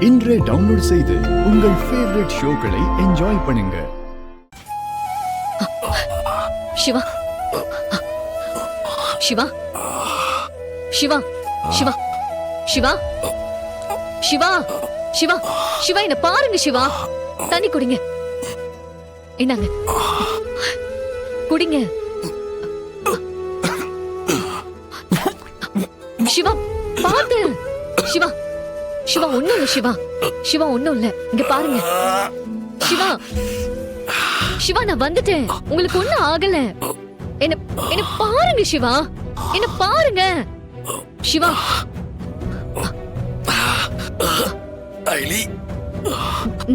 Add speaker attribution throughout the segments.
Speaker 1: இன்றே டவுன்லோட் செய்து உங்கள் ஃபேவரட் ஷோக்களை என்ஜாய் பண்ணுங்க.
Speaker 2: சிவா சிவா சிவா சிவா சிவா சிவா சிவா சிவா என்ன பாருங்க சிவா. தண்ணி குடிங்க. என்னங்க குடிங்க. சிவா பாத்து. சிவா சிவா ஒண்ணும் இல்ல. சிவா சிவா ஒண்ணும் இல்ல. இங்க பாருங்க சிவா. சிவா நான் வந்துட்டேன். உங்களுக்கு ஒண்ணும் ஆகல. என்ன என்ன பாருங்க சிவா. என்ன பாருங்க சிவா.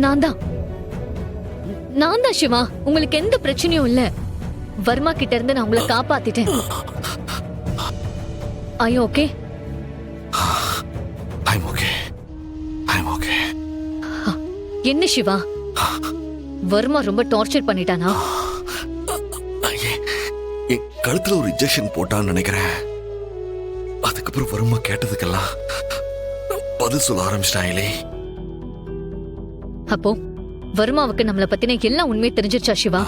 Speaker 2: நான் தான் சிவா. உங்களுக்கு எந்த பிரச்சனையும் இல்ல. வர்மா கிட்ட இருந்து நான் உங்களை காப்பாத்திட்டேன். ஐயோ ஓகே. என்ன சிவா, வர்மா ரொம்ப டார்ச்சர் பண்ணிட்டானா?
Speaker 3: என் கழுத்துல ஒரு இன்ஜெக்ஷன் போட்டான்னு நினைக்கிறேன். அதுக்கப்புறம் வர்மா கேட்டதுக்கெல்லாம் பதில் சொல்ல ஆரம்பிச்சிட்டாங்களே.
Speaker 2: அப்போ வர்மாவுக்கு நம்மள பத்தின எல்லாம் உண்மையை தெரிஞ்சிருச்சா சிவா?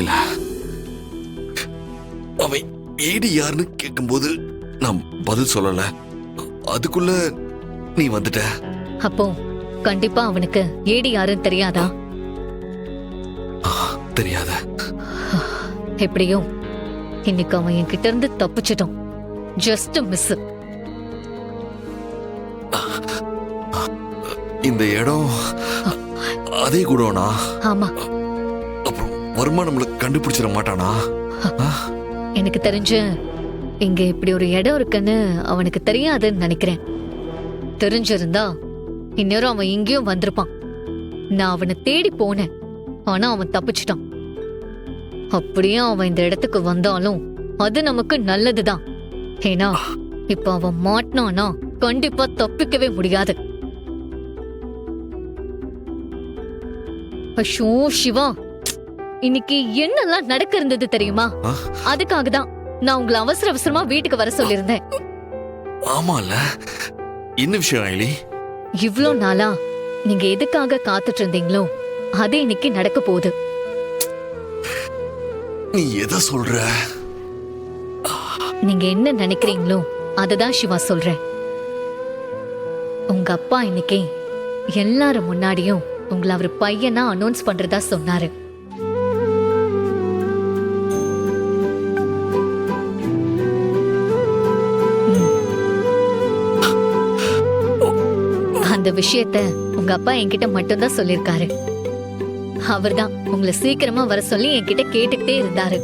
Speaker 3: இல்ல, அவன் ஏடி யாருன்னு கேட்கும்போது நான் பதில் சொல்லல. அதுக்குள்ள நீ வந்துட்ட.
Speaker 2: அப்போ கண்டிப்பா அவனுக்கு ஏடி யாருன்னு தெரியாதா?
Speaker 3: தெரியாத.
Speaker 2: எப்படியோ இன்னைக்கு அவன் என்கிட்ட இருந்து தப்பிச்சிட்டான். Just miss.
Speaker 3: இந்த இடம் அதே கூடனா?
Speaker 2: ஆமா.
Speaker 3: அப்புறம் வர்மா நம்மள கண்டுபிடிச்சிட மாட்டானா?
Speaker 2: எனக்கு தெரிஞ்சு இங்க இப்படி ஒரு இடம் இருக்குன்னு அவனுக்கு தெரியாதுன்னு நினைக்கிறேன். தெரிஞ்சிருந்தா இந்நேரம் அவன் இங்கேயும் வந்திருப்பான். நான் அவனை தேடி போனேன். ஆனா அவன் தப்பிச்சிட்டான். அப்படியே அவன் இந்த இடத்துக்கு வந்தாலும் அது நமக்கு நல்லதுதான். ஏன்னா இப்ப அவன் மாட்டினானா கண்டிப்பா தப்பிக்கவே முடியாது. ஐயோ சிவா, இன்னைக்கு என்னெல்லாம் நடக்க இருந்தது தெரியுமா? அதுக்காக தான் நான் உங்களை அவசர அவசரமா வீட்டுக்கு வர சொல்லியிருந்தேன்.
Speaker 3: ஆமால, என்ன விஷயம் ஐலி?
Speaker 2: இவ்ளோ நாளா நீங்க எதுக்காக காத்துட்டு இருந்தீங்களோ அது இன்னைக்கு நடக்க போகுது.
Speaker 3: நீ எதை சொல்ற?
Speaker 2: நீங்க என்ன நினைக்கிறீங்களோ அதுதான் சிவா சொல்றேன். உங்க அப்பா இன்னைக்கு எல்லாரும் முன்னாடியும் உங்களை அவர் பையனா அனௌன்ஸ் பண்றதா சொன்னாரு. அந்த விஷயத்த உங்க அப்பா என்கிட்ட மட்டும்தான் சொல்லிருக்காரு. அவர்தான் உங்களை சீக்கிரமா வர சொல்லி என்கிட்ட கேட்டுக்கிட்டே இருந்தாரு.